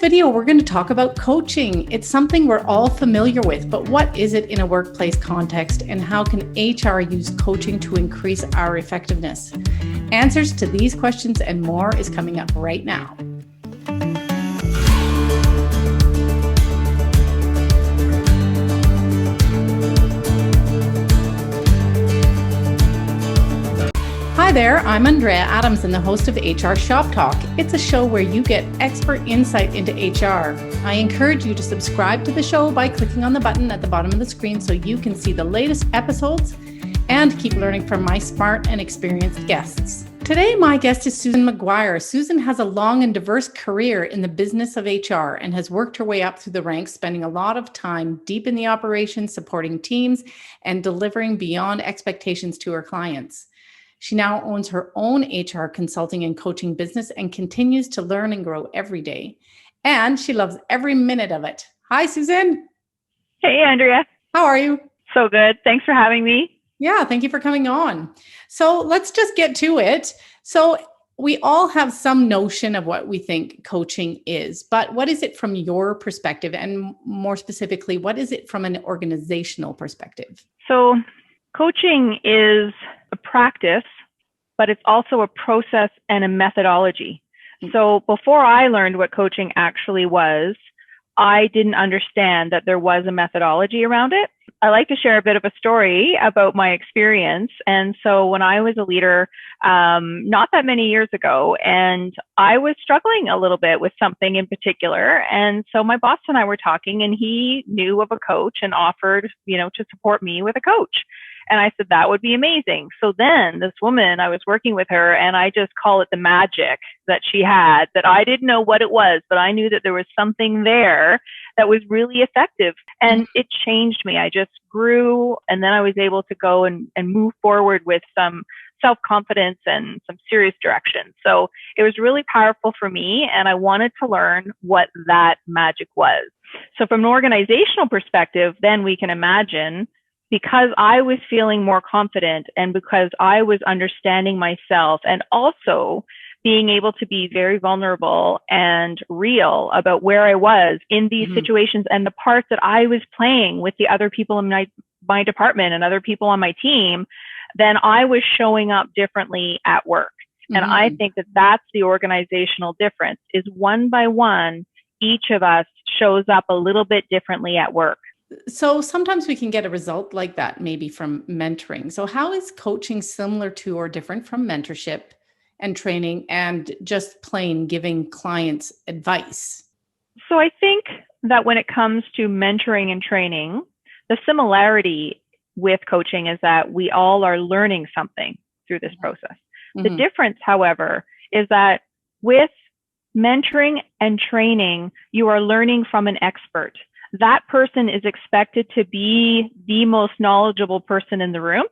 video, we're going to talk about coaching. It's something we're all familiar with, but what is it in a workplace context, and how can HR use coaching to increase our effectiveness? Answers to these questions and more is coming up right now. Hi there, I'm Andrea Adams and the host of HR Shop Talk. It's a show where you get expert insight into HR. I encourage you to subscribe to the show by clicking on the button at the bottom of the screen so you can see the latest episodes and keep learning from my smart and experienced guests. Today, my guest is Susan McGuire. Susan has a long and diverse career in the business of HR and has worked her way up through the ranks, spending a lot of time deep in the operations, supporting teams, and delivering beyond expectations to her clients. She now owns her own HR consulting and coaching business and continues to learn and grow every day. And she loves every minute of it. Hi, Susan. Hey, Andrea. How are you? So good. Thanks for having me. Yeah, thank you for coming on. So let's just get to it. So we all have some notion of what we think coaching is, but what is it from your perspective? And more specifically, what is it from an organizational perspective? So coaching is a practice, but it's also a process and a methodology. So before I learned what coaching actually was, I didn't understand that there was a methodology around it. I like to share a bit of a story about my experience. And so when I was a leader, not that many years ago, and I was struggling a little bit with something in particular. And so my boss and I were talking, and he knew of a coach and offered, to support me with a coach. And I said, that would be amazing. So then this woman, I was working with her, and I just call it the magic that she had, that I didn't know what it was, but I knew that there was something there that was really effective. And it changed me. I just grew, and then I was able to go and move forward with some self-confidence and some serious direction. So it was really powerful for me, and I wanted to learn what that magic was. So from an organizational perspective, then we can imagine, because I was feeling more confident and because I was understanding myself and also being able to be very vulnerable and real about where I was in these situations and the parts that I was playing with the other people in my department and other people on my team, then I was showing up differently at work. And I think that that's the organizational difference, is one by one, each of us shows up a little bit differently at work. So sometimes we can get a result like that, maybe from mentoring. So how is coaching similar to or different from mentorship and training and just plain giving clients advice? So I think that when it comes to mentoring and training, the similarity with coaching is that we all are learning something through this process. The difference, however, is that with mentoring and training, you are learning from an expert. That person is expected to be the most knowledgeable person in the room,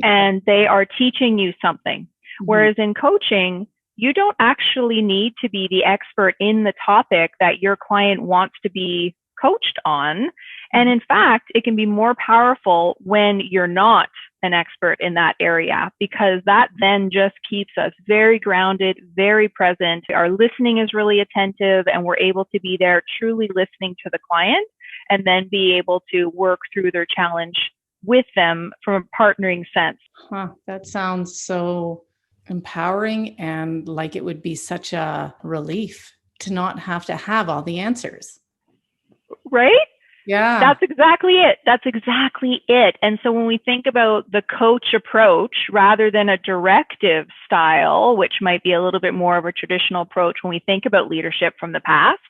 and they are teaching you something. Whereas in coaching, you don't actually need to be the expert in the topic that your client wants to be coached on. And in fact, it can be more powerful when you're not an expert in that area, because that then just keeps us very grounded, very present. Our listening is really attentive, and we're able to be there truly listening to the client and then be able to work through their challenge with them from a partnering sense. That sounds so empowering, and like it would be such a relief to not have to have all the answers. Right? Yeah. That's exactly it. And so when we think about the coach approach rather than a directive style, which might be a little bit more of a traditional approach when we think about leadership from the past,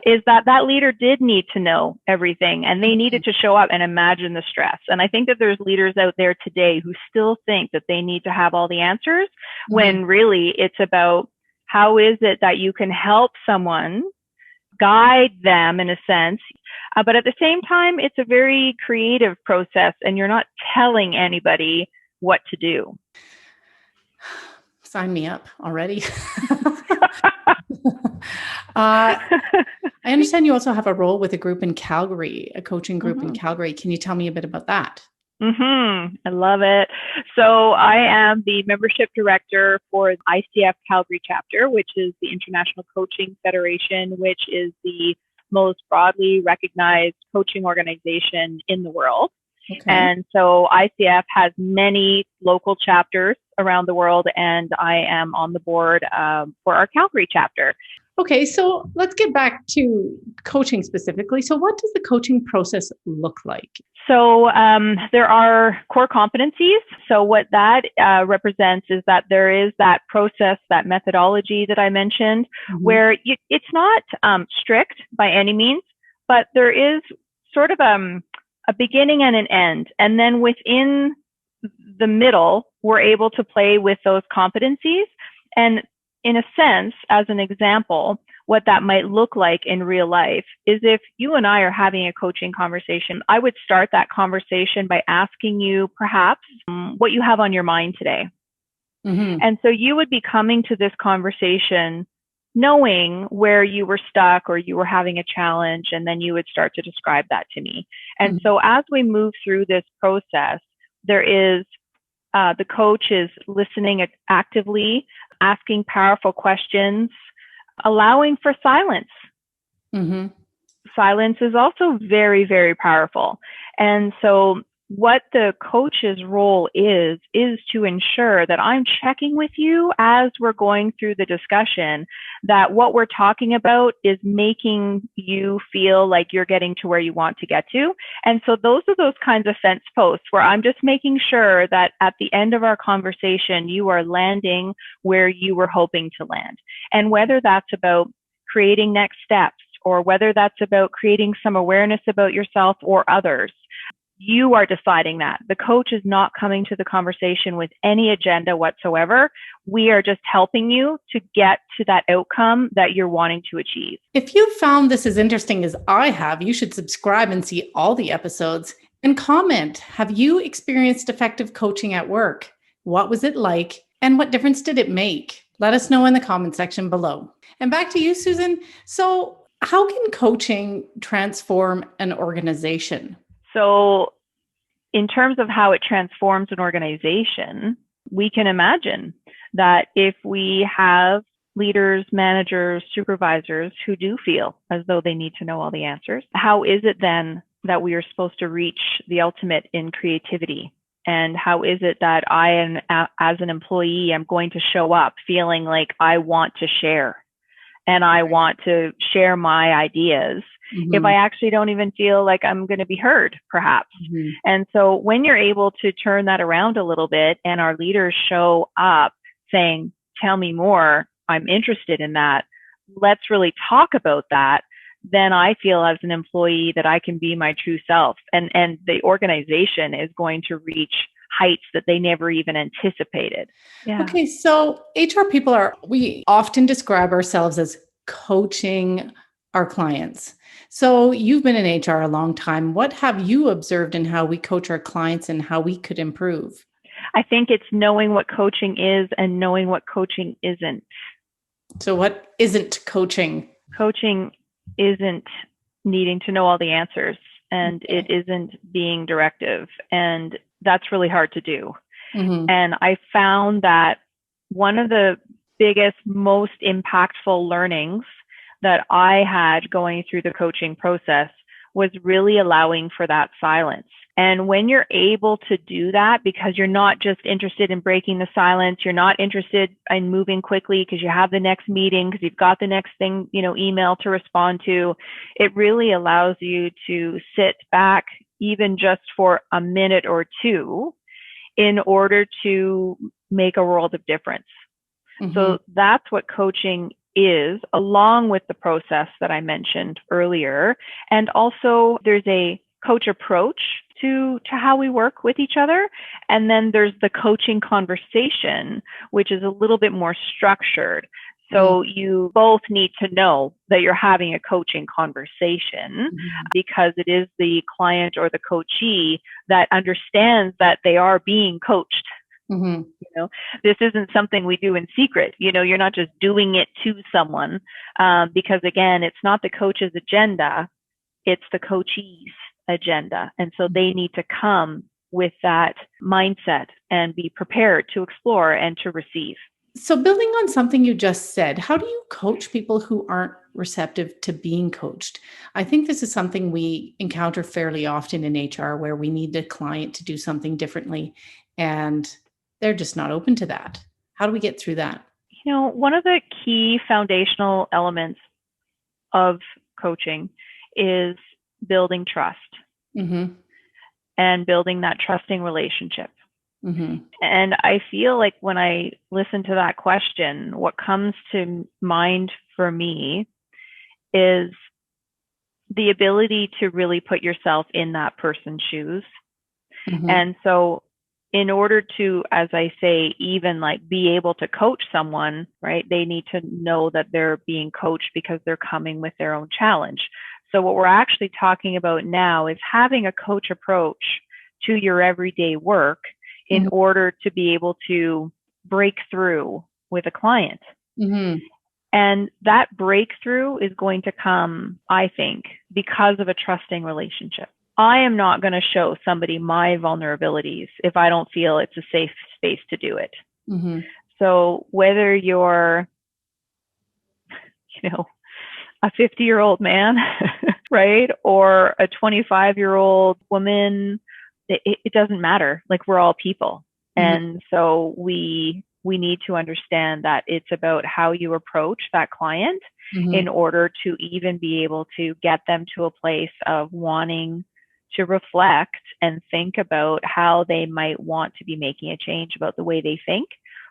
is that leader did need to know everything, and they needed to show up and imagine the stress. And I think that there's leaders out there today who still think that they need to have all the answers, when really it's about how is it that you can help someone, guide them in a sense. But at the same time, it's a very creative process, and you're not telling anybody what to do. Sign me up already. I understand you also have a role with a group in Calgary, a coaching group in Calgary. Can you tell me a bit about that? I love it. So I am the membership director for the ICF Calgary chapter, which is the International Coaching Federation, which is the most broadly recognized coaching organization in the world. Okay. And so ICF has many local chapters around the world, and I am on the board for our Calgary chapter. Okay, so let's get back to coaching specifically. So what does the coaching process look like? So there are core competencies. So what that represents is that there is that process, that methodology that I mentioned, where it's not strict by any means, but there is sort of a beginning and an end. And then within the middle, we're able to play with those competencies. And in a sense, as an example, what that might look like in real life is if you and I are having a coaching conversation, I would start that conversation by asking you perhaps what you have on your mind today. And so you would be coming to this conversation knowing where you were stuck or you were having a challenge, and then you would start to describe that to me. And so as we move through this process, there is the coach is listening actively, asking powerful questions, allowing for silence. Silence is also very, very powerful. And so what the coach's role is to ensure that I'm checking with you as we're going through the discussion, that what we're talking about is making you feel like you're getting to where you want to get to. And so those are those kinds of fence posts where I'm just making sure that at the end of our conversation, you are landing where you were hoping to land. And whether that's about creating next steps, or whether that's about creating some awareness about yourself or others, you are deciding that. The coach is not coming to the conversation with any agenda whatsoever. We are just helping you to get to that outcome that you're wanting to achieve. If you found this as interesting as I have, you should subscribe and see all the episodes and comment. Have you experienced effective coaching at work? What was it like? And what difference did it make? Let us know in the comment section below. And back to you, Susan. So how can coaching transform an organization? So in terms of how it transforms an organization, we can imagine that if we have leaders, managers, supervisors who do feel as though they need to know all the answers, how is it then that we are supposed to reach the ultimate in creativity? And how is it that I am, as an employee, am going to show up feeling like I want to share and I want to share my ideas if I actually don't even feel like I'm going to be heard, perhaps. And so when you're able to turn that around a little bit and our leaders show up saying, tell me more, I'm interested in that, let's really talk about that, then I feel as an employee that I can be my true self, and the organization is going to reach heights that they never even anticipated. Yeah. Okay, so HR people we often describe ourselves as coaching our clients. So you've been in HR a long time. What have you observed in how we coach our clients and how we could improve? I think it's knowing what coaching is and knowing what coaching isn't. So what isn't coaching? Coaching isn't needing to know all the answers, and it isn't being directive. And that's really hard to do. And I found that one of the biggest, most impactful learnings that I had going through the coaching process was really allowing for that silence. And when you're able to do that, because you're not just interested in breaking the silence, you're not interested in moving quickly because you have the next meeting, because you've got the next thing, email to respond to, it really allows you to sit back even just for a minute or two in order to make a world of difference. So that's what coaching is, along with the process that I mentioned earlier. And also there's a coach approach to how we work with each other. And then there's the coaching conversation, which is a little bit more structured. So you both need to know that you're having a coaching conversation because it is the client or the coachee that understands that they are being coached. This isn't something we do in secret. You're not just doing it to someone because, again, it's not the coach's agenda, it's the coachee's agenda. And so they need to come with that mindset and be prepared to explore and to receive. So building on something you just said, how do you coach people who aren't receptive to being coached? I think this is something we encounter fairly often in HR, where we need the client to do something differently and they're just not open to that. How do we get through that? One of the key foundational elements of coaching is building trust Mm-hmm. and building that trusting relationship. Mm-hmm. And I feel like when I listen to that question, what comes to mind for me is the ability to really put yourself in that person's shoes. Mm-hmm. And so in order to, as I say, even like be able to coach someone, right, they need to know that they're being coached because they're coming with their own challenge. So what we're actually talking about now is having a coach approach to your everyday work in order to be able to break through with a client. Mm-hmm. And that breakthrough is going to come, I think, because of a trusting relationship. I am not going to show somebody my vulnerabilities if I don't feel it's a safe space to do it. Mm-hmm. So whether you're, a 50-year-old man, right, or a 25-year-old woman, it doesn't matter. Like, we're all people. Mm-hmm. And so we need to understand that it's about how you approach that client in order to even be able to get them to a place of wanting to reflect and think about how they might want to be making a change about the way they think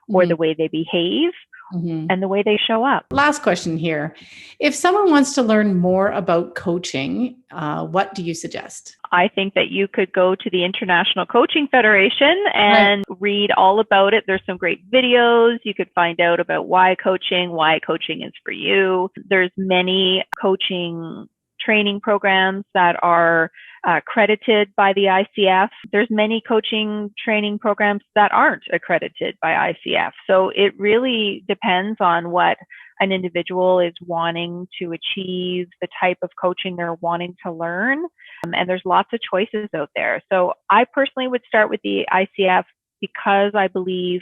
or the way they behave and the way they show up. Last question here. If someone wants to learn more about coaching, what do you suggest? I think that you could go to the International Coaching Federation and read all about it. There's some great videos. You could find out about why coaching is for you. There's many coaching training programs that are accredited by the ICF. There's many coaching training programs that aren't accredited by ICF. So it really depends on what an individual is wanting to achieve, the type of coaching they're wanting to learn. And there's lots of choices out there. So I personally would start with the ICF because I believe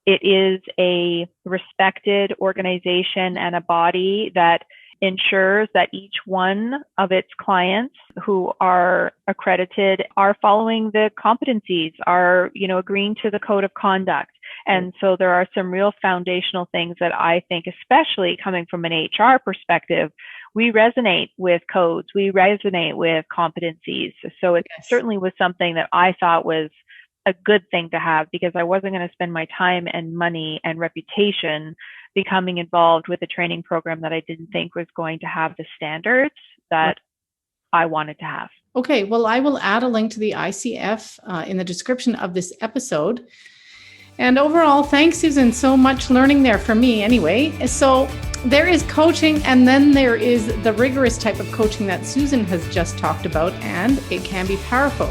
it is a respected organization and a body that ensures that each one of its clients who are accredited are following the competencies, are, agreeing to the code of conduct. And so there are some real foundational things that I think, especially coming from an HR perspective, we resonate with codes, we resonate with competencies. So it certainly was something that I thought was a good thing to have, because I wasn't going to spend my time and money and reputation becoming involved with a training program that I didn't think was going to have the standards that I wanted to have. Okay, well, I will add a link to the ICF in the description of this episode. And overall, thanks, Susan. So much learning there for me anyway. So there is coaching, and then there is the rigorous type of coaching that Susan has just talked about, and it can be powerful.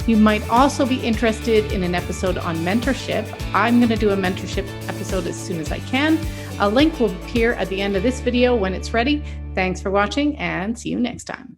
You might also be interested in an episode on mentorship. I'm going to do a mentorship episode as soon as I can. A link will appear at the end of this video when it's ready. Thanks for watching, and see you next time.